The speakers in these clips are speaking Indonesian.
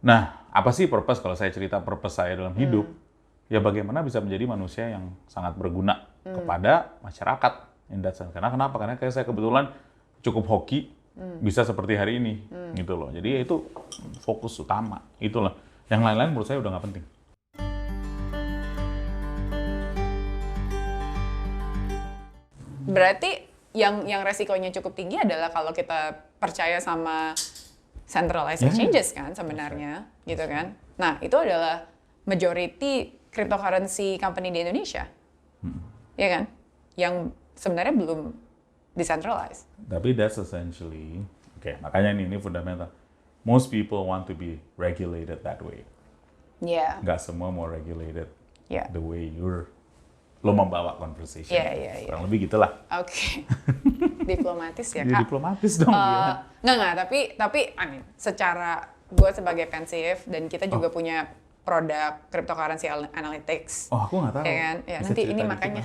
Nah, apa sih purpose kalau saya cerita purpose saya dalam hidup? Ya bagaimana bisa menjadi manusia yang sangat berguna kepada masyarakat. Karena kenapa? Karena kayak saya kebetulan cukup hoki, bisa seperti hari ini, gitu loh. Jadi itu fokus utama, itulah. Yang lain-lain menurut saya udah nggak penting. Berarti yang resikonya cukup tinggi adalah kalau kita percaya sama centralized exchanges kan sebenarnya, gitu kan. Nah, itu adalah majority cryptocurrency company di Indonesia. Ya kan? Yang sebenarnya belum decentralized. Tapi that's essentially, makanya ini fundamental. Most people want to be regulated that way. Yeah. Nggak semua mau regulated the way lo membawa conversation. Yeah. Kurang lebih gitulah. Oke. Diplomatis ya, Kak? Ya, diplomatis dong. Nggak, tapi I mean, secara gue sebagai pensif dan kita juga punya produk cryptocurrency analytics. Oh, aku nggak tahu. Ya kan? Ya, bisa nanti ini makanya.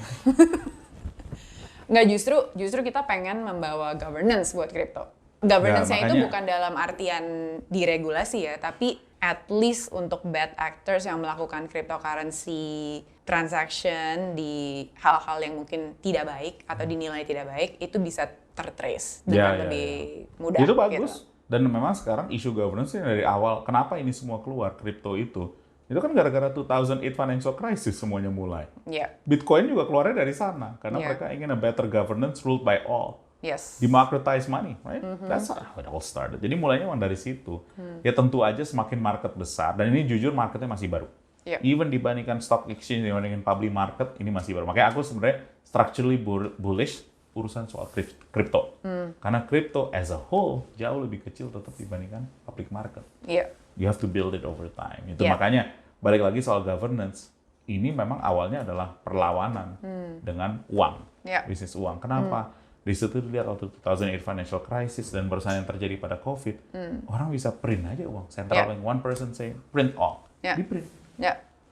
Nggak, justru kita pengen membawa governance buat crypto. Governance-nya itu bukan dalam artian diregulasi ya, tapi at least untuk bad actors yang melakukan cryptocurrency transaction di hal-hal yang mungkin tidak baik atau dinilai tidak baik, itu bisa tertrace dengan lebih mudah. Itu bagus. Gitu. Dan memang sekarang isu governance dari awal, kenapa ini semua keluar, kripto itu kan gara-gara 2008 financial crisis semuanya mulai. Yeah. Bitcoin juga keluarnya dari sana, karena mereka ingin a better governance ruled by all. Yes. Democratize money, right? That's how it all started. Jadi mulainya memang dari situ. Ya tentu aja semakin market besar, dan ini jujur marketnya masih baru. Yeah. Even dibandingkan stock exchange, dibandingkan public market, ini masih baru. Makanya aku sebenarnya structurally bullish urusan soal crypto. Karena crypto as a whole jauh lebih kecil tetap dibandingkan public market. Yeah. You have to build it over time. Itu makanya balik lagi soal governance. Ini memang awalnya adalah perlawanan dengan uang, bisnis uang. Kenapa? Di situ dilihat waktu 2008 financial crisis dan barusan yang terjadi pada COVID, orang bisa print aja uang. Central bank, one person say print all, di print.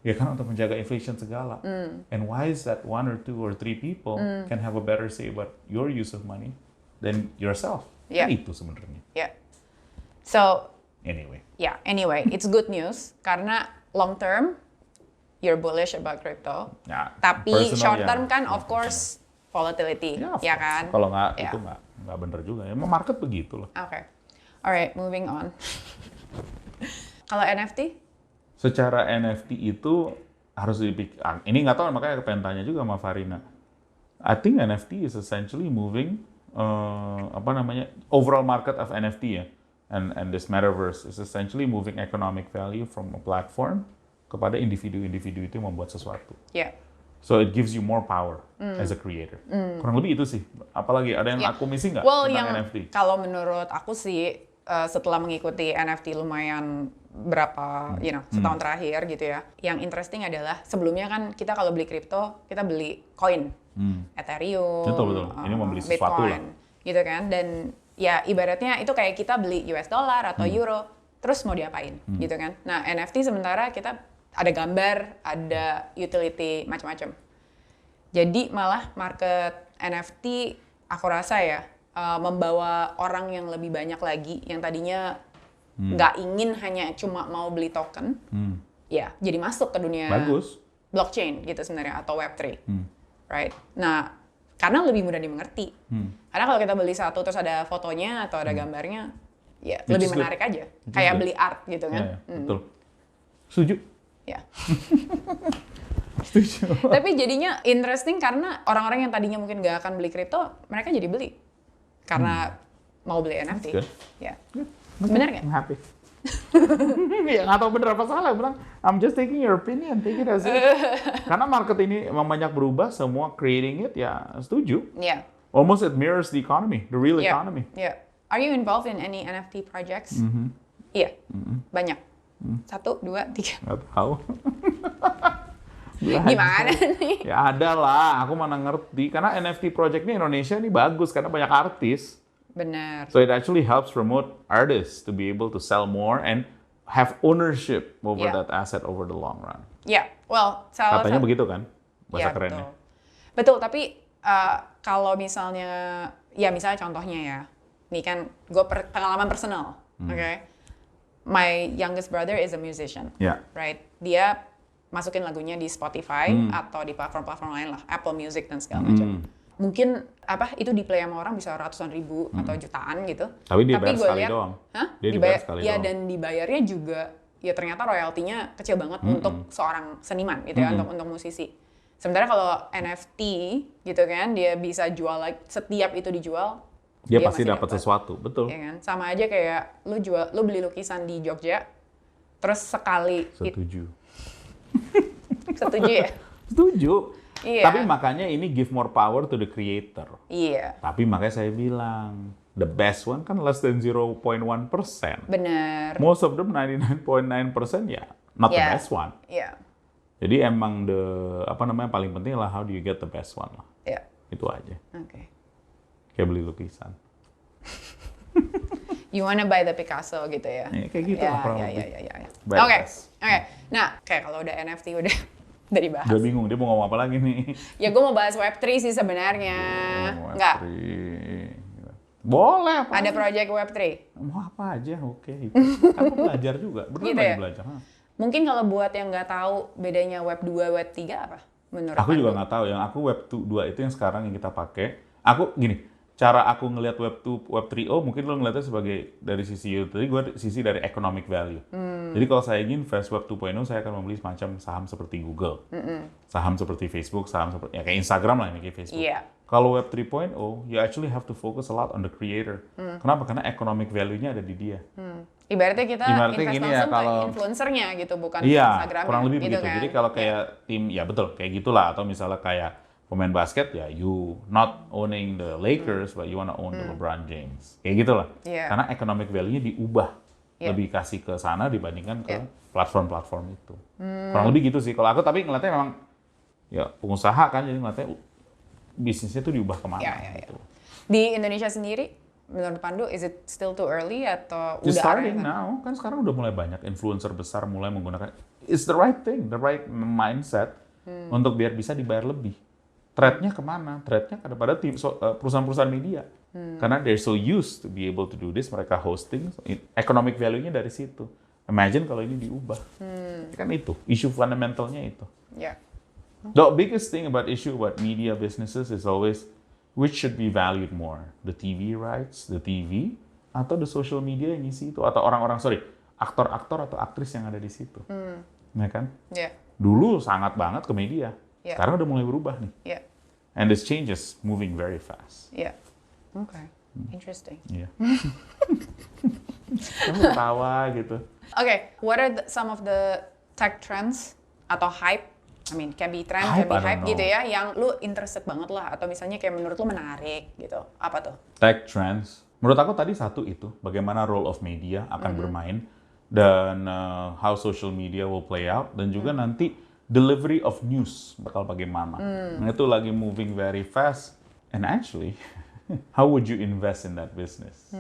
Ya kan untuk menjaga inflation segala. And why is that one or two or three people can have a better say about your use of money than yourself? Itu sebenarnya. So anyway, it's good news karena long term you're bullish about crypto. Tapi short term kan of course volatility, ya kan? Kalau nggak itu nggak bener juga. Emang market begitu loh. Okay, alright, moving on. Kalau NFT? Secara NFT itu harus dipikir. Ini nggak tahu, makanya pengen tanya juga sama Farina. I think NFT is essentially moving overall market of NFT ya, and this metaverse is essentially moving economic value from a platform kepada individu-individu itu yang membuat sesuatu. So it gives you more power as a creator. Kurang lebih itu sih. Apalagi ada yang aku missing nggak tentang NFT? Kalau menurut aku sih setelah mengikuti NFT lumayan berapa, setahun terakhir gitu ya. Yang interesting adalah sebelumnya kan kita kalau beli kripto kita beli koin, Ethereum, betul. Ini membeli sesuatu Bitcoin, lah. gitu kan. Dan ya ibaratnya itu kayak kita beli US dollar atau euro, terus mau diapain, gitu kan. Nah NFT sementara kita ada gambar, ada utility, macam-macam. Jadi malah market NFT aku rasa ya membawa orang yang lebih banyak lagi yang tadinya nggak ingin hanya cuma mau beli token, ya jadi masuk ke dunia blockchain gitu sebenarnya atau Web3, right? Nah karena lebih mudah dimengerti. Karena kalau kita beli satu terus ada fotonya atau ada gambarnya, ya lebih menarik aja. Kayak beli art gitu kan. Betul. Setuju. Ya. Tapi jadinya interesting karena orang-orang yang tadinya mungkin nggak akan beli kripto, mereka jadi beli karena mau beli NFT. Ya, benar nggak? I'm happy. Ya nggak tahu bener apa salah, bilang I'm just taking your opinion, take it as it. Karena market ini memang banyak berubah, semua creating it, ya setuju. Almost it mirrors the economy, the real economy. Are you involved in any NFT projects? Iya, banyak. 1, 2, 3. Nggak tahu. Gimana nih? Ya ada lah, aku mana ngerti. Karena NFT project-nya Indonesia ini bagus karena banyak artis. Benar. So it actually helps promote artists to be able to sell more and have ownership over that asset over the long run. Well, katanya begitu kan, bahasa kerennya. Betul, tapi kalau misalnya, misalnya contohnya ya, nih kan gue pengalaman personal, oke? my youngest brother is a musician, right? Dia masukin lagunya di Spotify atau di platform-platform lain lah, Apple Music dan segala macam. Mungkin itu di play sama orang bisa ratusan ribu atau jutaan gitu. Tapi dia bayar sekali doang. Dia dibayar sekali doang. Dan dibayarnya juga ya ternyata royaltinya kecil banget untuk seorang seniman gitu ya, untuk musisi. Sementara kalau NFT gitu kan, dia bisa jual setiap itu dijual, dia pasti dapat sesuatu, betul. Ya kan? Sama aja kayak lu beli lukisan di Jogja, terus sekali. Setuju. Setuju ya? Setuju. Iya. Tapi makanya ini give more power to the creator. Iya. Tapi makanya saya bilang, the best one kan less than 0.1%. Benar. Most of them 99.9% ya not the best one. Iya. Jadi emang paling penting lah how do you get the best one lah. Iya. Itu aja. Oke. Kayak beli lukisan. You wanna buy the Picasso gitu ya? Kayak gitu lah kurang lebih. Iya. Oke. Nah, kayak kalau udah NFT udah dibahas. Udah bingung, dia mau ngomong apa lagi nih? Ya gue mau bahas Web3 sih sebenarnya. Enggak? Boleh. Ada project Web3? Mau apa aja, oke. Aku belajar juga, bener gitu ya? Belajar. Mungkin kalau buat yang nggak tahu bedanya Web2, Web3 apa? Menurut aku juga nggak tahu, yang aku Web2 itu yang sekarang yang kita pakai. Aku gini, cara aku ngelihat Web2, Web3, mungkin lo ngelihatnya sebagai dari sisi utility, gue sisi dari economic value. Jadi kalau saya ingin invest Web 2.0, saya akan membeli semacam saham seperti Google, saham seperti Facebook, saham seperti kayak Instagram lah, ini kayak Facebook. Yeah. Kalau Web 3.0, you actually have to focus a lot on the creator. Kenapa? Karena economic value-nya ada di dia. Ibaratnya kita invest gini langsung kalau ke influencernya gitu, bukan Instagramnya. Instagramnya. Kurang lebih gitu begitu. kan? Jadi kalau kayak tim, ya betul, kayak gitulah. Atau misalnya kayak pemain basket, ya you not owning the Lakers, but you wanna own the LeBron James. Kayak gitulah. Yeah. Karena economic value-nya diubah. Lebih kasih ke sana dibandingkan ke platform-platform itu. Kurang lebih gitu sih. Kalau aku tapi ngeliatnya memang, ya pengusaha kan, jadi ngeliatnya bisnisnya tuh diubah kemana gitu. Di Indonesia sendiri, menurut Pandu, is it still too early atau Just udah starting now, kan sekarang udah mulai banyak influencer besar mulai menggunakan, it's the right thing, the right mindset untuk biar bisa dibayar lebih. Thread-nya kemana? Thread-nya kepada perusahaan-perusahaan media. Karena they're so used to be able to do this, mereka hosting, economic value-nya dari situ. Imagine kalau ini diubah. Kan itu, isu fundamentalnya itu. Yeah. The biggest thing about media businesses is always which should be valued more, the TV rights, the TV, atau the social media yang ngisi itu, atau aktor-aktor atau aktris yang ada di situ, ya kan? Yeah. Dulu sangat banget ke media, sekarang udah mulai berubah nih, and this changes moving very fast. Yeah, okay, interesting. Iya. Kamu ketawa gitu. Okay, what are some of the tech trends atau hype? I mean, can be trend, can be hype gitu ya, yang lu interested banget lah, atau misalnya kayak menurut lu menarik gitu. Apa tuh? Tech trends. Menurut aku tadi satu itu, bagaimana role of media akan bermain, dan how social media will play out, dan juga nanti delivery of news bakal bagaimana. Nah, itu lagi moving very fast, and actually, how would you invest in that business?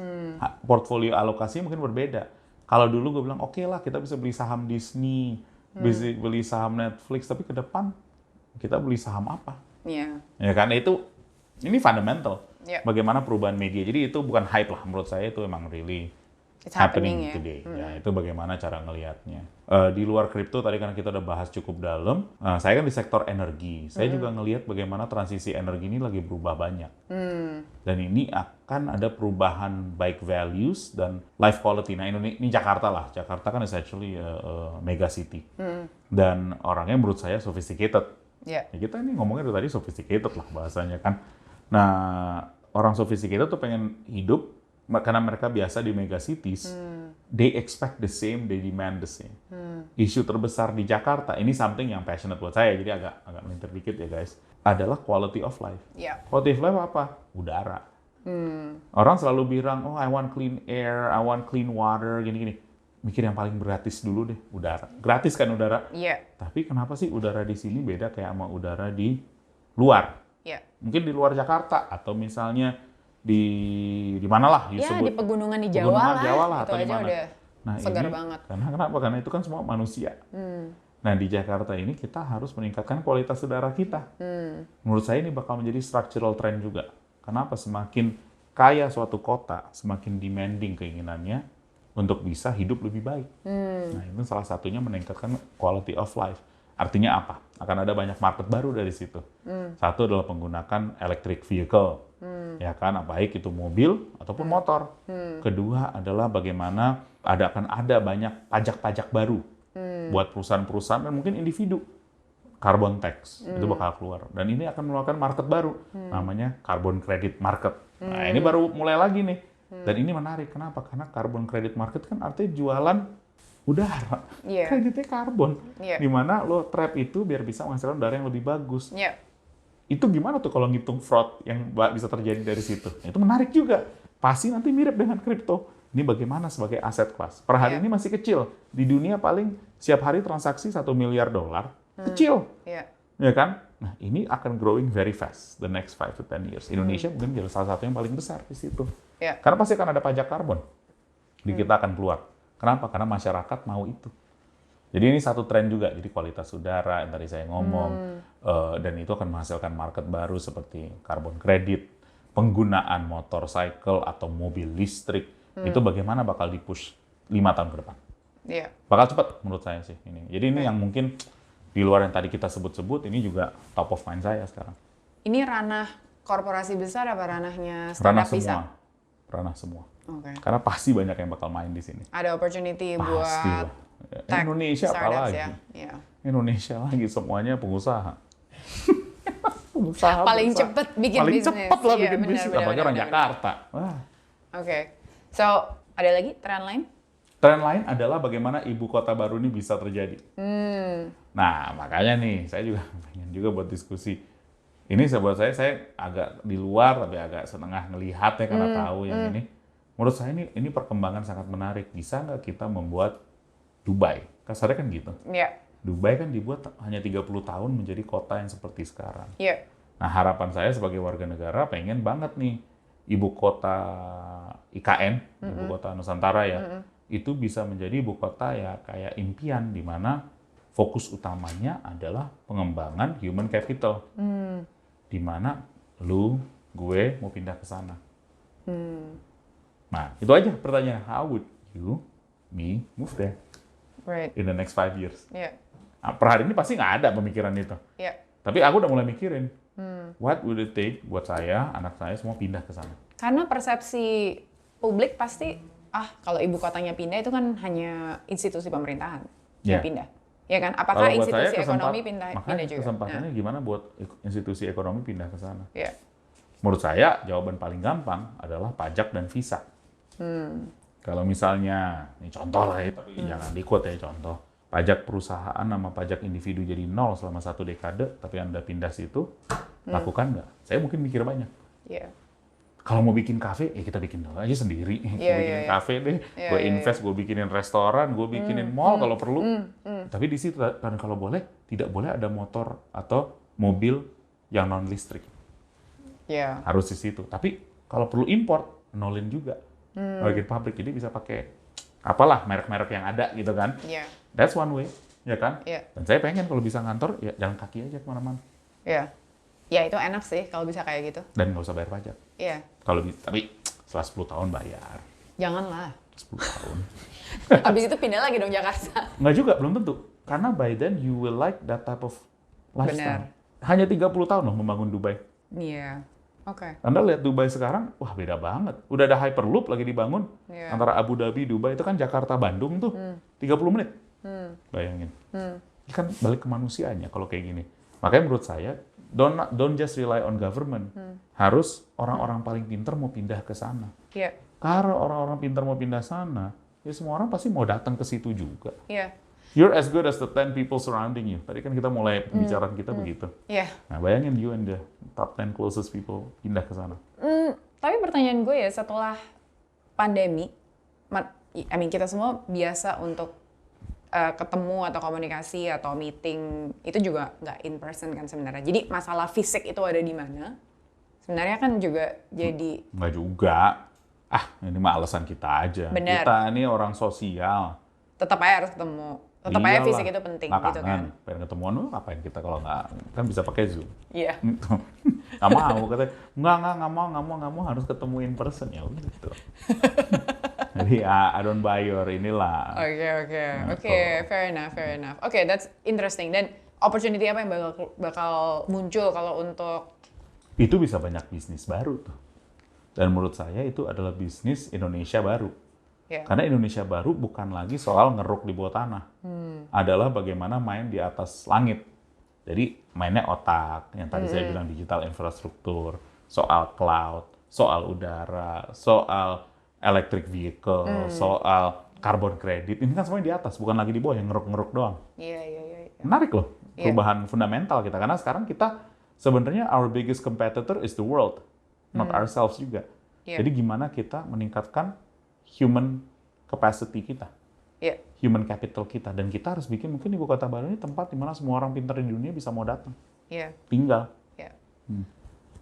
Portfolio alokasi mungkin berbeda. Kalau dulu gue bilang, oke lah kita bisa beli saham Disney, bisa beli saham Netflix, tapi ke depan kita beli saham apa? Iya. Ya kan, ini fundamental. Yeah. Bagaimana perubahan media. Jadi itu bukan hype lah, menurut saya itu emang really it's happening today. Ya, itu bagaimana cara ngelihatnya. Di luar kripto tadi kan kita udah bahas cukup dalam. Saya kan di sektor energi. Saya juga ngelihat bagaimana transisi energi ini lagi berubah banyak. Dan ini akan ada perubahan baik values dan life quality. Nah, ini Jakarta lah. Jakarta kan is actually a mega city. Dan orangnya menurut saya sophisticated. Yeah. Ya, kita ini ngomongnya dari tadi sophisticated lah bahasanya kan. Nah, orang sophisticated tuh pengen hidup karena mereka biasa di mega cities, they expect the same, they demand the same. Isu terbesar di Jakarta, ini something yang passionate buat saya, jadi agak melintir dikit ya guys, adalah quality of life. Yeah. Quality of life apa? Udara. Orang selalu bilang, oh I want clean air, I want clean water, gini-gini. Mikir yang paling gratis dulu deh, udara. Gratis kan udara? Iya. Yeah. Tapi kenapa sih udara di sini beda kayak sama udara di luar? Iya. Yeah. Mungkin di luar Jakarta, atau misalnya di mana lah di pegunungan di Jawa lah atau di mana. Nah, segar ini, banget. Kenapa? Karena itu kan semua manusia. Nah, di Jakarta ini kita harus meningkatkan kualitas udara kita. Menurut saya ini bakal menjadi structural trend juga. Kenapa? Semakin kaya suatu kota, semakin demanding keinginannya untuk bisa hidup lebih baik. Nah, itu salah satunya meningkatkan quality of life. Artinya apa? Akan ada banyak market baru dari situ. Satu adalah menggunakan electric vehicle, ya kan, baik itu mobil ataupun motor. Kedua adalah bagaimana akan ada banyak pajak-pajak baru buat perusahaan-perusahaan dan mungkin individu. Carbon tax itu bakal keluar, dan ini akan mengeluarkan market baru, namanya carbon credit market. Nah, ini baru mulai lagi nih, dan ini menarik. Kenapa? Karena carbon credit market kan artinya jualan udara, kreditnya karbon, di mana lo trap itu biar bisa menghasilkan udara yang lebih bagus. Itu gimana tuh kalau ngitung fraud yang bisa terjadi dari situ? Itu menarik juga. Pasti nanti mirip dengan kripto. Ini bagaimana sebagai aset kelas. Per hari ini masih kecil. Di dunia paling setiap hari transaksi $1 miliar. Kecil. Ya kan? Nah, ini akan growing very fast the next 5 to 10 years. Indonesia mungkin jadi salah satu yang paling besar di situ. Karena pasti akan ada pajak karbon. Di kita akan keluar. Kenapa? Karena masyarakat mau itu. Jadi ini satu tren juga. Jadi kualitas udara yang tadi saya ngomong. Dan itu akan menghasilkan market baru seperti carbon credit, penggunaan motorcycle atau mobil listrik. Itu bagaimana bakal di-push 5 tahun ke depan. Bakal cepat menurut saya sih ini. Jadi ini yang mungkin di luar yang tadi kita sebut-sebut, ini juga top of mind saya sekarang. Ini ranah korporasi besar apa ranahnya startup bisa? Ranah semua. Karena pasti banyak yang bakal main di sini. Ada opportunity buat Indonesia apalagi. Indonesia lagi semuanya pengusaha. Pengusaha paling cepat bikin bisnis. Paling cepat lah bikin bisnis, apalagi orang Jakarta. So ada lagi tren lain? Tren lain adalah bagaimana ibu kota baru ini bisa terjadi. Nah, makanya nih, saya juga pengen juga buat diskusi. Ini buat saya agak di luar, tapi agak setengah ngelihat ya, karena tahu yang ini. Menurut saya ini perkembangan sangat menarik. Bisa nggak kita membuat Dubai? Kasarnya kan gitu. Dubai kan dibuat hanya 30 tahun menjadi kota yang seperti sekarang. Nah, harapan saya sebagai warga negara pengen banget nih, ibu kota IKN, ibu kota Nusantara ya, itu bisa menjadi ibu kota ya kayak impian, di mana fokus utamanya adalah pengembangan human capital. Di mana lu, gue mau pindah ke sana. Nah, itu aja pertanyaan. How would you, me, move there? In the next 5 years. Nah, per hari ini pasti nggak ada pemikiran itu. Tapi aku udah mulai mikirin, what would it take buat saya, anak saya semua pindah ke sana. Karena persepsi publik pasti, kalau ibu kotanya pindah itu kan hanya institusi pemerintahan yang pindah. Ya kan? Apakah institusi ekonomi pindah juga? Kesempatannya gimana buat institusi ekonomi pindah ke sana? Menurut saya, jawaban paling gampang adalah pajak dan visa. Kalau misalnya, ini contoh lah ya, tapi jangan diikut ya contoh. Pajak perusahaan sama pajak individu jadi 0 selama 1 dekade, tapi Anda pindah situ, lakukan nggak? Saya mungkin mikir banyak. Kalau mau bikin kafe, kita bikin dulu aja sendiri. Gue bikinin kafe deh, gue invest, gue bikinin restoran, gue bikinin mall kalau perlu. Tapi di situ, kan kalau boleh, tidak boleh ada motor atau mobil yang non listrik. Harus di situ. Tapi kalau perlu import, nolin juga. Bikin pabrik, jadi bisa pakai apalah merek-merek yang ada gitu kan. That's one way, ya kan? Dan saya pengen kalau bisa ngantor, ya jalan kaki aja kemana-mana. Ya itu enak sih kalau bisa kayak gitu. Dan nggak usah bayar pajak. Kalau tapi setelah 10 tahun bayar. Janganlah. 10 tahun. Habis itu pindah lagi dong Jakarta. Nggak juga, belum tentu. Karena by then you will like that type of lifestyle. Hanya 30 tahun loh membangun Dubai. Anda lihat Dubai sekarang, wah beda banget. Udah ada Hyperloop lagi dibangun. Antara Abu Dhabi, Dubai, itu kan Jakarta, Bandung tuh. 30 menit. Bayangin. Ini kan balik ke manusianya kalau kayak gini. Makanya menurut saya, don't just rely on government. Harus orang-orang paling pintar mau pindah ke sana. Karena orang-orang pintar mau pindah sana, ya semua orang pasti mau datang ke situ juga. You're as good as the 10 people surrounding you. Tadi kan kita mulai pembicaraan kita begitu. Nah, bayangin you and the top 10 closest people pindah ke sana. Tapi pertanyaan gue ya, setelah pandemi, kita semua biasa untuk ketemu atau komunikasi atau meeting, itu juga nggak in person kan sebenarnya. Jadi masalah fisik itu ada di mana? Sebenarnya kan juga jadi... Nggak juga. Ini mah alasan kita aja. Bener. Kita ini orang sosial. Tetap aja harus ketemu. Tetap aja fisik itu penting gitu kan. Pengen ketemuan lu ngapain kita kalau nggak, kan bisa pakai Zoom. Gitu. Nggak mau, katanya. Nggak mau harus ketemu in person. Ya udah gitu. Jadi Iya, I don't buy your inilah. Oke, fair enough. Oke, that's interesting. Dan opportunity apa yang bakal muncul kalau untuk itu bisa banyak bisnis baru tuh. Dan menurut saya itu adalah bisnis Indonesia baru. Karena Indonesia baru bukan lagi soal ngeruk di bawah tanah. Adalah bagaimana main di atas langit. Jadi mainnya otak, yang tadi saya bilang digital infrastruktur, soal cloud, soal udara, soal electric vehicle, soal carbon credit. Ini kan semuanya di atas, bukan lagi di bawah yang ngeruk-ngeruk doang. Iya. Menarik loh, perubahan fundamental kita. Karena sekarang kita sebenarnya our biggest competitor is the world, not ourselves juga. Jadi gimana kita meningkatkan human capacity kita, human capital kita, dan kita harus bikin mungkin ibu kota baru ini tempat di mana semua orang pintar di dunia bisa mau datang, tinggal.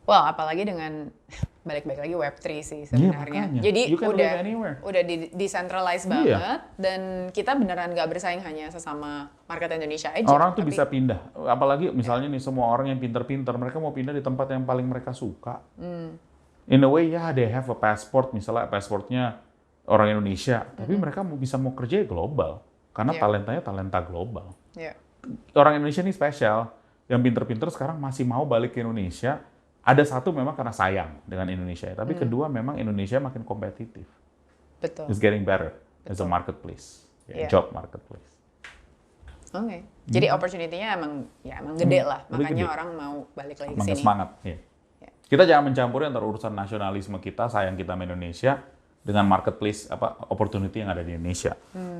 Well, apalagi dengan balik-balik lagi Web3 sih sebenarnya. Jadi udah decentralized banget, dan kita beneran nggak bersaing hanya sesama market Indonesia aja. Orang tuh bisa pindah, apalagi misalnya nih semua orang yang pintar-pintar, mereka mau pindah di tempat yang paling mereka suka. In a way they have a passport, misalnya passportnya orang Indonesia, tapi mereka bisa mau kerja global, karena talentanya talenta global. Orang Indonesia ini spesial, yang pintar-pintar sekarang masih mau balik ke Indonesia. Ada satu memang karena sayang dengan Indonesia, tapi kedua memang Indonesia makin kompetitif. Betul. It's getting better as a marketplace, job marketplace. Oke. Jadi opportunity-nya emang gede lah, makanya orang mau balik lagi ke sini. Semangat. Kita jangan mencampuri antara urusan nasionalisme kita, sayang kita sama Indonesia, dengan marketplace opportunity yang ada di Indonesia.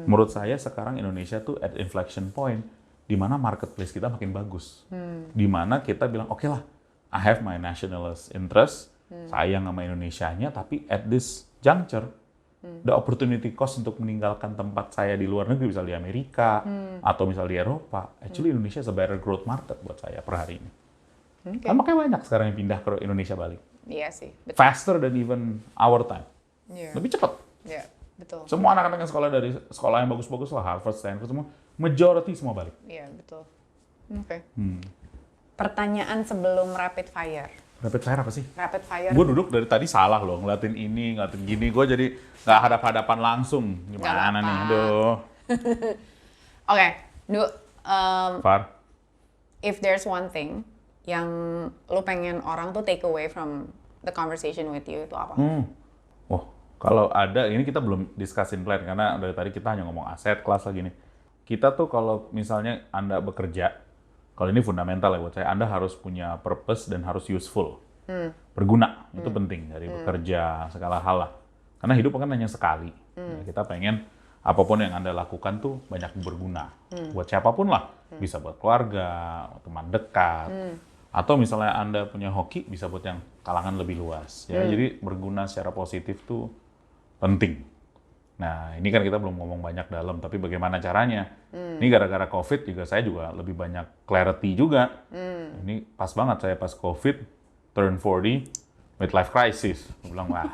Menurut saya sekarang Indonesia tuh at inflection point, di mana marketplace kita makin bagus, di mana kita bilang oke lah. I have my nationalist interest, sayang sama Indonesianya, tapi at this juncture, the opportunity cost untuk meninggalkan tempat saya di luar negeri, misalnya di Amerika, atau misalnya di Eropa, actually Indonesia is a better growth market buat saya per hari ini. Kan makanya banyak sekarang yang pindah ke Indonesia balik. Iya sih, betul. Faster than even our time. Lebih cepat. Iya, betul. Semua anak-anak yang sekolah dari sekolah yang bagus-bagus lah, Harvard, Stanford, semua, majority semua balik. Iya, betul. Oke. Pertanyaan sebelum rapid fire. Rapid fire apa sih? Rapid fire. Gue duduk dari tadi salah loh, ngeliatin ini, ngeliatin gini. Gue jadi nggak hadap-hadapan langsung. Gimana nih? Aduh. Oke, Far. If there's one thing yang lu pengen orang tuh take away from the conversation with you, itu apa? Kalau ada, ini kita belum discussin plan, karena dari tadi kita hanya ngomong aset, kelas lagi nih. Kita tuh kalau misalnya Anda bekerja, kalau ini fundamental ya buat saya, Anda harus punya purpose dan harus useful. Berguna, itu penting dari bekerja, segala hal lah. Karena hidup kan hanya sekali. Ya, kita pengen apapun yang Anda lakukan tuh banyak berguna. Buat siapapun lah. Bisa buat keluarga, teman dekat. Atau misalnya Anda punya hoki, bisa buat yang kalangan lebih luas. Ya, jadi berguna secara positif tuh penting. Nah, ini kan kita belum ngomong banyak dalam, tapi bagaimana caranya? Ini gara-gara COVID juga, saya juga lebih banyak clarity juga. Ini pas banget saya pas COVID, turn 40, midlife crisis. Gue bilang, wah,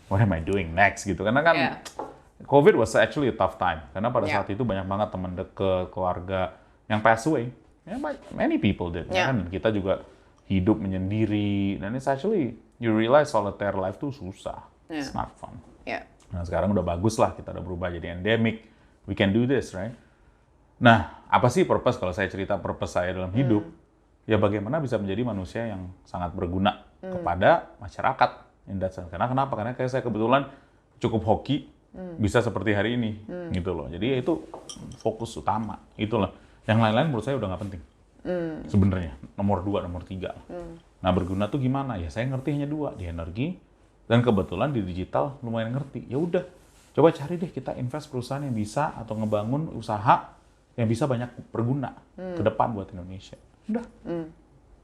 what am I doing next? Gitu. Karena kan COVID was actually a tough time. Karena pada saat itu banyak banget teman deket, keluarga yang pass away. Many people did. Ya kan? Kita juga hidup menyendiri. Dan it's actually, you realize solitary life tuh susah. It's not fun. Nah, sekarang udah bagus lah, kita udah berubah jadi endemic. We can do this, right? Nah, apa sih purpose? Kalau saya cerita purpose saya dalam hidup, ya bagaimana bisa menjadi manusia yang sangat berguna kepada masyarakat. Karena kenapa? Karena kayak saya kebetulan cukup hoki, bisa seperti hari ini, gitu loh. Jadi itu fokus utama, itulah. Yang lain-lain menurut saya udah nggak penting. Sebenarnya, nomor 2, nomor 3. Nah, berguna tuh gimana? Ya saya ngerti hanya 2, di energi, dan kebetulan di digital lumayan ngerti. Ya udah, coba cari deh kita invest perusahaan yang bisa atau ngebangun usaha yang bisa banyak berguna ke depan buat Indonesia. Udah.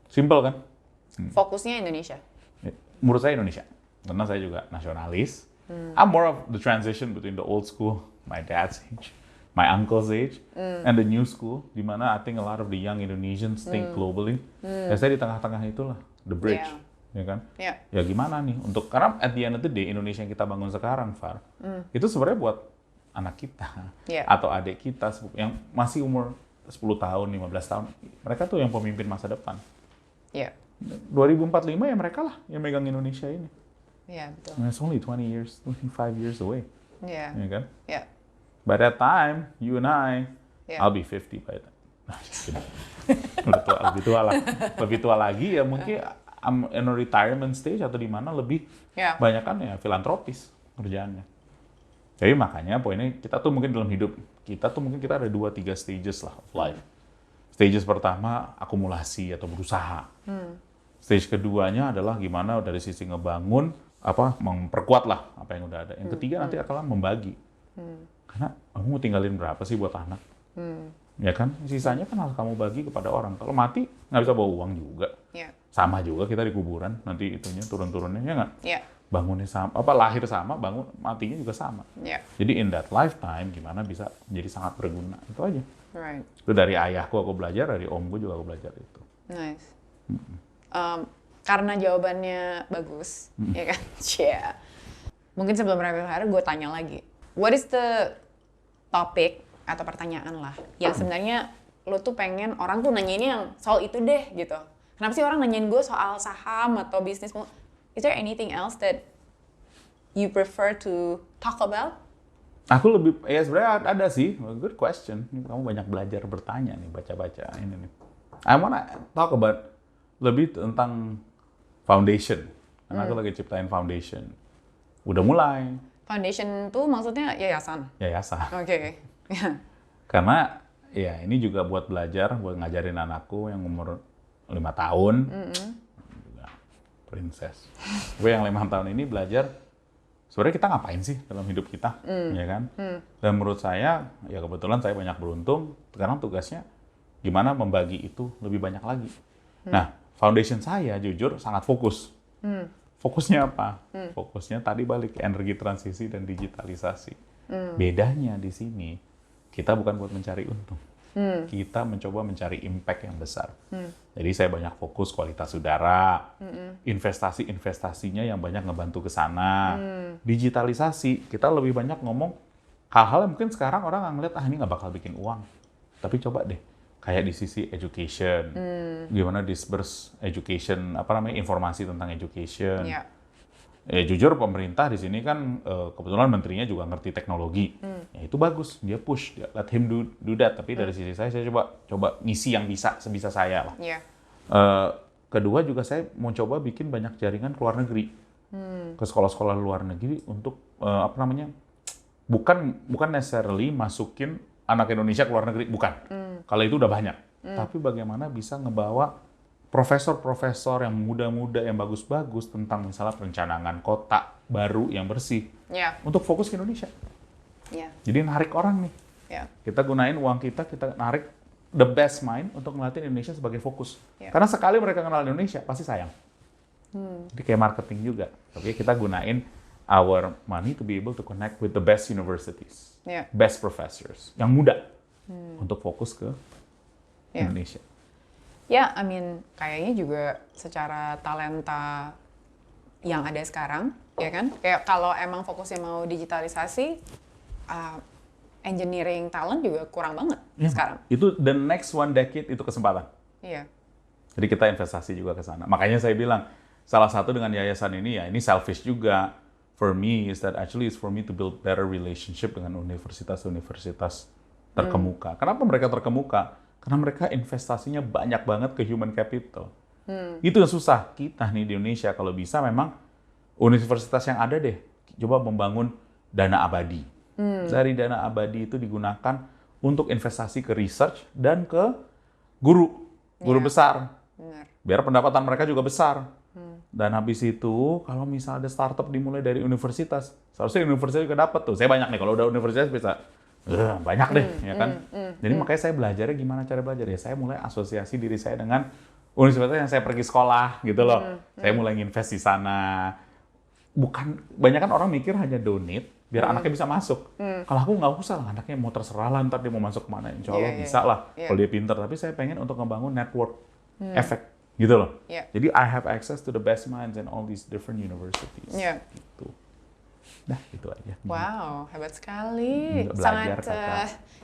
Simple kan? Fokusnya Indonesia. Menurut saya Indonesia. Karena saya juga nasionalis. I'm more of the transition between the old school, my dad's age, my uncle's age, and the new school, di mana I think a lot of the young Indonesians think globally. Ya saya di tengah-tengah itulah, the bridge. Ya kan? Ya gimana nih untuk, karena at the end of the day Indonesia yang kita bangun sekarang, Far, itu sebenarnya buat anak kita atau adik kita yang masih umur 10 tahun, 15 tahun, mereka tuh yang pemimpin masa depan. 2045 ya mereka lah yang megang Indonesia ini. Iya, betul. And it's only 20 years, 25 years away. Iya. Ya kan? Iya. By that time, you and I, I'll be 50 by then. Udah tua, lebih tua lagi ya mungkin I'm in a retirement stage atau di mana lebih banyak kan ya filantropis kerjaannya. Jadi makanya poinnya kita tuh mungkin dalam hidup kita ada 2-3 stages lah of life. Stages pertama akumulasi atau berusaha. Stage keduanya adalah gimana dari sisi ngebangun memperkuat lah apa yang udah ada. Yang ketiga nanti akan membagi. Karena kamu mau tinggalin berapa sih buat anak? Ya kan, sisanya kan harus kamu bagi kepada orang. Kalau mati nggak bisa bawa uang juga. Sama juga kita di kuburan nanti itunya turun-turunnya ya nggak? Bangunnya sama, lahir sama, bangun matinya juga sama. Jadi in that lifetime gimana bisa jadi sangat berguna itu aja. Right. Itu dari ayahku aku belajar, dari omku juga aku belajar itu. Nice. Karena jawabannya bagus, ya kan? Yeah. Mungkin sebelum rapid fire gue tanya lagi. What is the topic atau pertanyaan lah yang sebenarnya lo tuh pengen orang tuh nanyainnya yang soal itu deh gitu. Kenapa sih orang nanyain gue soal saham atau bisnis? Is there anything else that you prefer to talk about? Aku sebenarnya ada sih, good question. Kamu banyak belajar bertanya nih, baca-baca ini nih. I wanna talk about lebih tentang foundation. Karena aku lagi ciptain foundation. Udah mulai. Foundation tuh maksudnya yayasan? Yayasan. Oke. Karena ya ini juga buat belajar, buat ngajarin anakku yang umur 5 tahun. Juga princess. Gue yang 5 tahun ini belajar sebenarnya kita ngapain sih dalam hidup kita, ya kan? Dan menurut saya, ya kebetulan saya banyak beruntung, sekarang tugasnya gimana membagi itu lebih banyak lagi. Nah, foundation saya jujur sangat fokus. Fokusnya apa? Fokusnya tadi balik energi transisi dan digitalisasi. Bedanya di sini, kita bukan buat mencari untung. Kita mencoba mencari impact yang besar. Jadi saya banyak fokus kualitas udara, investasinya yang banyak ngebantu ke sana. Digitalisasi, kita lebih banyak ngomong hal-hal yang mungkin sekarang orang nggak ngeliat, ini nggak bakal bikin uang. Tapi coba deh, kayak di sisi education, gimana disperse education, informasi tentang education. Ya jujur pemerintah di sini kan kebetulan menterinya juga ngerti teknologi, ya itu bagus, dia push, dia let him do that. Tapi dari sisi saya coba ngisi yang sebisa saya lah. Kedua juga saya mau coba bikin banyak jaringan ke luar negeri, ke sekolah-sekolah luar negeri untuk bukan necessarily masukin anak Indonesia ke luar negeri, bukan. Kalau itu udah banyak, tapi bagaimana bisa ngebawa profesor-profesor yang muda-muda yang bagus-bagus tentang misalnya perencanaan kota baru yang bersih untuk fokus ke Indonesia. Jadi narik orang nih. Kita gunain uang kita narik the best mind untuk ngeliatin Indonesia sebagai fokus. Karena sekali mereka kenal Indonesia pasti sayang. Jadi kayak marketing juga. Oke, kita gunain our money to be able to connect with the best universities, best professors yang muda untuk fokus ke Indonesia. Ya, kayaknya juga secara talenta yang ada sekarang, ya kan? Kayak kalau emang fokusnya mau digitalisasi, engineering talent juga kurang banget sekarang. Itu the next 1 decade itu kesempatan. Jadi kita investasi juga ke sana. Makanya saya bilang, salah satu dengan yayasan ini, ya ini selfish juga. For me, is that actually is for me to build better relationship dengan universitas-universitas terkemuka. Kenapa mereka terkemuka? Karena mereka investasinya banyak banget ke human capital. Itu yang susah. Kita nih di Indonesia kalau bisa memang universitas yang ada deh, coba membangun dana abadi. Dari dana abadi itu digunakan untuk investasi ke research dan ke guru besar. Biar pendapatan mereka juga besar. Dan habis itu, kalau misalnya ada startup dimulai dari universitas, seharusnya universitas juga dapat tuh. Saya banyak nih, kalau udah universitas bisa banyak deh, ya kan? Jadi makanya saya belajarnya gimana cara belajar ya. Saya mulai asosiasi diri saya dengan universitas yang saya pergi sekolah, gitu loh. Saya mulai nginvest di sana. Banyak kan orang mikir hanya donate, biar anaknya bisa masuk. Kalau aku nggak usah lah, anaknya mau terserah lah, ntar dia mau masuk kemana. Insya Allah bisa lah, kalau dia pintar. Tapi saya pengen untuk ngebangun network effect, gitu loh. Jadi I have access to the best minds in all these different universities. Gitu. Nah, itu aja. Wow, hebat sekali. Sangat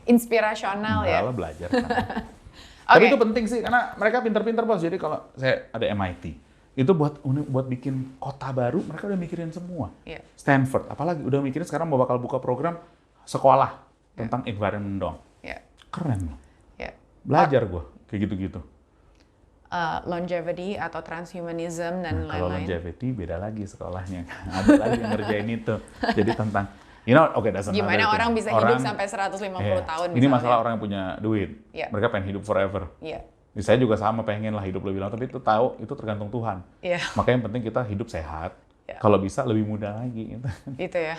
inspirasional ya. Belajar. Tapi itu penting sih, karena mereka pintar-pintar, Bos. Jadi kalau saya ada MIT, itu buat bikin kota baru, mereka udah mikirin semua. Yeah. Stanford, apalagi udah mikirin sekarang mau bakal buka program sekolah tentang environment dong. Yeah. Keren loh. Yeah. Belajar gue kayak gitu-gitu. Longevity atau transhumanism dan Kalau lain-lain. longevity beda lagi sekolahnya. Ada lagi yang ngerjain itu. Jadi tentang, that's another gimana thing. orang bisa hidup sampai 150 tahun Ini misalnya. masalah orang yang punya duit. Yeah. Mereka pengen hidup forever. Yeah. Saya juga sama pengen lah hidup lebih lama, tapi itu tahu itu tergantung Tuhan. Yeah. Makanya yang penting kita hidup sehat. Yeah. Kalau bisa lebih muda lagi. Gitu. Itu ya.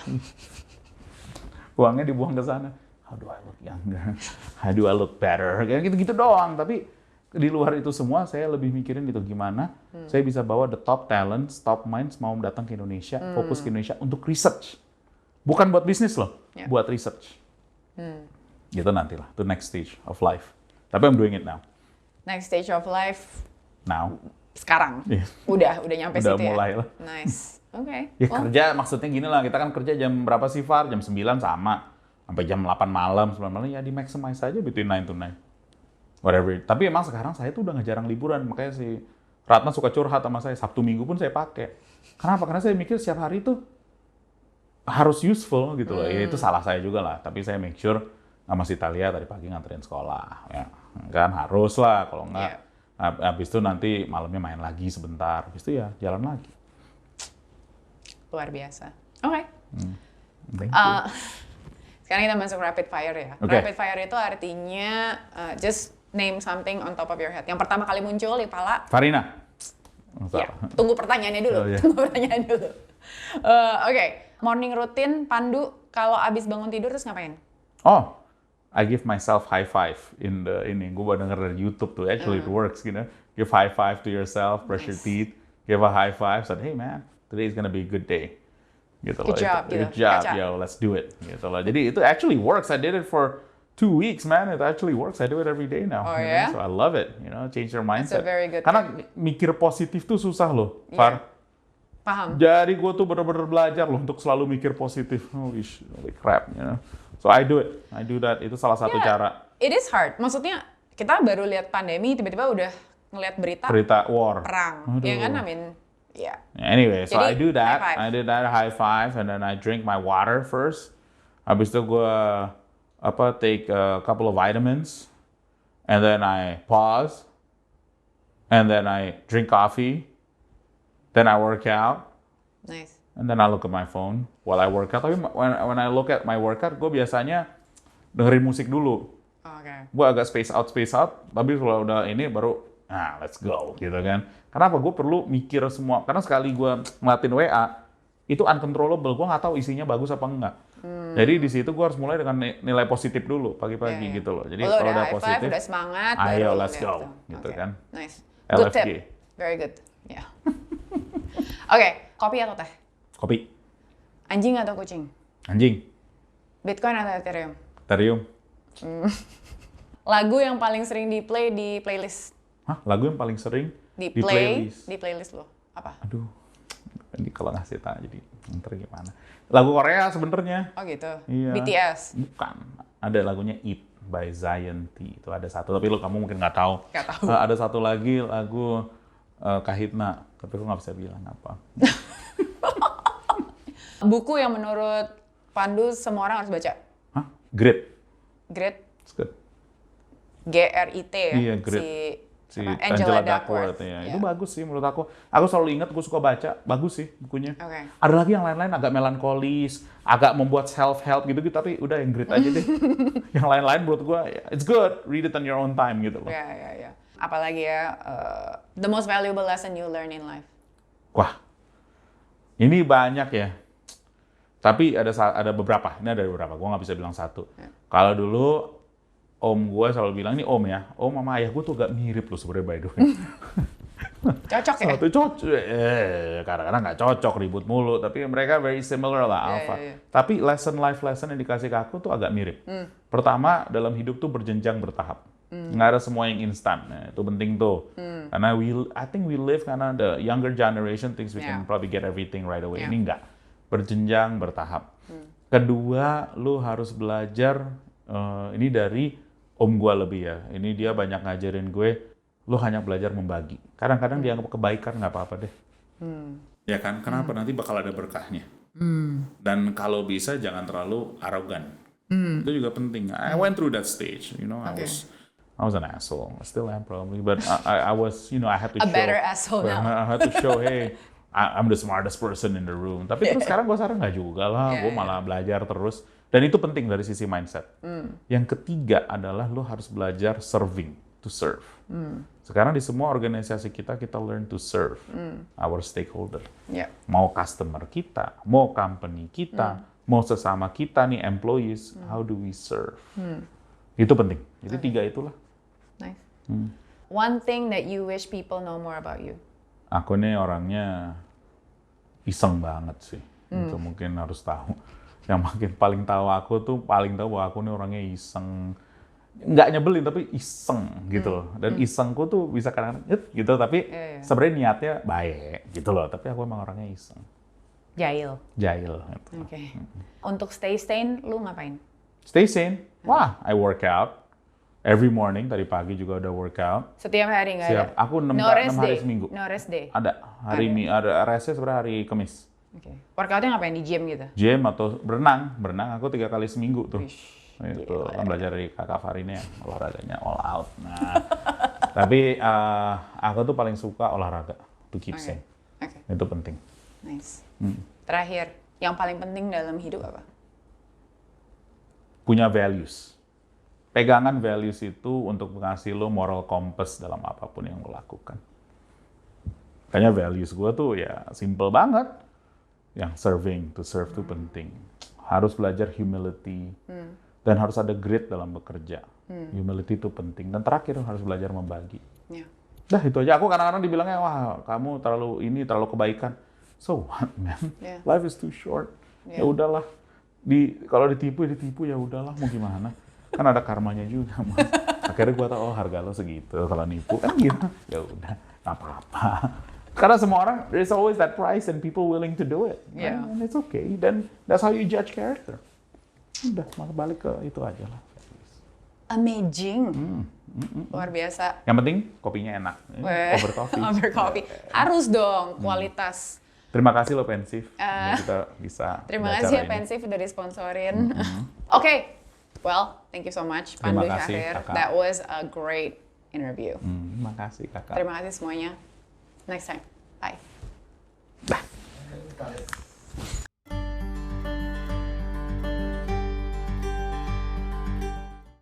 Uangnya dibuang ke sana. How do I look younger? How do I look better? Kayak gitu-gitu doang. Tapi di luar itu semua saya lebih mikirin gitu gimana saya bisa bawa the top talents, top minds mau datang ke Indonesia, fokus ke Indonesia untuk research. Bukan buat bisnis loh, buat research. Gitu nantilah, to next stage of life. Tapi I'm doing it now. Next stage of life Now. sekarang. Yeah. Udah nyampe Udah situ ya. mulai lah. Nice. Oke. Ya kerja maksudnya gini lah, kita kan kerja jam berapa sih Far? Jam 9 sama. Sampai jam 8 malam, 9 malam ya di maximize aja between 9 to 9. Whatever. Tapi emang sekarang saya tuh udah nggak jarang liburan, makanya si Ratna suka curhat sama saya. Sabtu Minggu pun saya pakai. Kenapa? Karena saya mikir setiap hari itu harus useful gitu loh. Ya itu salah saya juga lah. Tapi saya make sure sama si Talia tadi pagi nganterin sekolah. Ya kan harus lah. Kalau nggak, habis itu nanti malamnya main lagi sebentar. Habis itu ya jalan lagi. Luar biasa. Oke. Thank you. Sekarang kita masuk rapid fire ya. Okay. Rapid fire itu artinya just name something on top of your head. Yang pertama kali muncul di kepala. Farina. Ya, tunggu pertanyaannya dulu. Oh, yeah. Tunggu pertanyaan dulu. Oke. Morning routine Pandu kalau abis bangun tidur terus ngapain? Oh, I give myself high five in ini. Gue baru denger dari YouTube tuh. Actually it works, gitu. Give high five to yourself, brush your teeth, give a high five. Said, hey man, today is gonna be a good day. Gitu Good job, Good job, yo, let's do it. Gitu loh. Jadi itu actually works. I did it for 2 weeks, man. It actually works. I do it every day now. Oh yeah? So I love it. Change your mindset. That's a very good Karena mikir positif tuh susah loh, Far. Paham. Jadi gue tuh bener-bener belajar loh untuk selalu mikir positif. Holy crap, So I do it. I do that. Itu salah satu cara. It is hard. Maksudnya kita baru lihat pandemi, tiba-tiba udah ngelihat berita war. perang. Ya kan, yeah. Anyway, so Jadi, I do that. high five. I did that high five, and then I drink my water first. Habis itu gue take a couple of vitamins, and then I pause, and then I drink coffee, then I work out, Nice. and then I look at my phone while I work out. Tapi when I look at my workout, gue biasanya dengerin musik dulu. Oke. Gue agak space out, tapi kalau udah ini baru, let's go, gitu kan. Kenapa? Gue perlu mikir semua, karena sekali gue ngeliatin WA, itu uncontrollable, gue nggak tahu isinya bagus apa enggak. Jadi di situ gue harus mulai dengan nilai positif dulu pagi-pagi gitu loh. Jadi kalau udah positif, udah semangat, ayo baru let's lihat go, tuh. gitu Okay. kan. Nice. Good LFG. tip. Very good. Yeah. Oke, kopi atau teh? Kopi, Anjing atau kucing? anjing, Bitcoin atau Ethereum? Ethereum. Lagu yang paling sering di play di playlist? Hah? Lagu yang paling sering Di playlist lo? Apa? Aduh, ini kalau ngasih tahu jadi ntar gimana? Lagu Korea sebenarnya. Oh gitu. Iya. BTS? Bukan. Ada lagunya Eat by Zion T. Itu ada satu, tapi kamu mungkin nggak tahu. Nggak tahu. Ada satu lagi lagu Kahitna, tapi aku nggak bisa bilang apa. Buku yang menurut Pandu semua orang harus baca? Hah? Grit. Grit? It's good. G-R-I-T ya? Iya, Grit. Si apa? Angela Duckworth. Ya. Itu bagus sih menurut aku. Aku selalu ingat, gue suka baca. Bagus sih bukunya. Oke. Ada lagi yang lain-lain agak melankolis, agak membuat self-help gitu, tapi udah yang Grit aja deh. Yang lain-lain menurut gue, it's good. Read it on your own time gitu loh. Ya. Apalagi ya, the most valuable lesson you learn in life? Wah, ini banyak ya. Tapi ada beberapa. Ini ada beberapa. Gue nggak bisa bilang satu. Ya. Kalau dulu om gue selalu bilang, ini om ya, om sama ayah gue tuh agak mirip loh sebenarnya by the way. Cocok ya? Satu cocok, kadang-kadang nggak cocok, ribut mulu. Tapi mereka very similar lah, alpha. Iya. Tapi life lesson yang dikasih ke aku tuh agak mirip. Pertama, dalam hidup tuh berjenjang bertahap. Nggak ada semua yang instan. Nah, itu penting tuh. Karena I think we live karena the younger generation thinks we can probably get everything right away. Ini nggak. Berjenjang bertahap. Kedua, lu harus belajar, ini dari om gue lebih ya. Ini dia banyak ngajarin gue lo hanya belajar membagi. Kadang-kadang dianggap kebaikan nggak apa-apa deh. Ya kan? Kenapa? Nanti bakal ada berkahnya. Dan kalau bisa jangan terlalu arogan. Itu juga penting. I went through that stage, you know. I was an asshole. I still am probably, but I was, you know, I had to show. A better asshole now. I had to show, hey, I'm the smartest person in the room. Tapi terus sekarang gue sadar nggak juga lah. Gue malah belajar terus. Dan itu penting dari sisi mindset. Yang ketiga adalah lo harus belajar serving, to serve. Sekarang di semua organisasi kita learn to serve our stakeholder. Mau customer kita, mau company kita, mau sesama kita nih employees, how do we serve? Itu penting. Jadi tiga itulah. Nice. One thing that you wish people know more about you? Aku nih orangnya iseng banget sih. Itu mungkin harus tahu. Yang makin paling tahu aku tuh paling tahu bahwa aku nih orangnya iseng. Nggak nyebelin tapi iseng gitu loh. Dan isengku tuh bisa kadang-kadang gitu tapi sebenarnya niatnya baik gitu loh. Tapi aku emang orangnya iseng. Jahil. Gitu. Oke. Untuk stay sane lu ngapain? Stay sane? Wah, I work out. Every morning, tadi pagi juga udah workout. Setiap hari nggak ada? Aku 6 hari seminggu. No rest day? Ada. Ada restnya sebenarnya hari Kamis. Oke. Workoutnya ngapain? Di gym gitu? Gym atau berenang. Berenang aku 3 kali seminggu tuh. Itu kan belajar dari kakak Farine olahraganya all out. Nah, tapi aku tuh paling suka olahraga. To keep sane. Itu penting. Nice. Terakhir, yang paling penting dalam hidup apa? Punya values. Pegangan values itu untuk mengasih lo moral compass dalam apapun yang lo lakukan. Kayaknya values gue tuh ya simple banget. Yang serving, to serve itu penting. Harus belajar humility. Dan harus ada grit dalam bekerja. Humility itu penting. Dan terakhir harus belajar membagi. Dah itu aja. Aku kadang-kadang dibilangnya, wah kamu terlalu kebaikan. So what, man? Life is too short. Ya udahlah. Kalau ditipu ya udahlah, mau gimana? Kan ada karmanya juga, Mas. Akhirnya gue tahu harga lo segitu. Kalau nipu kan gitu. Ya udah, nggak apa-apa. Karena semua orang, there's always that price and people willing to do it. And it's okay. Then that's how you judge character. Udah, malah balik ke itu aja lah. Amazing. Luar biasa. Yang penting kopinya enak. Over coffee. Over coffee. Harus dong, kualitas. Terima kasih lo Pensif. Kita bisa. Terima kasih ya Pensif udah disponsorin. Oke. Well, thank you so much, Pandu Syahrir. That was a great interview. Terima kasih, Kakak. Terima kasih semuanya. Next time. Bye. Bye.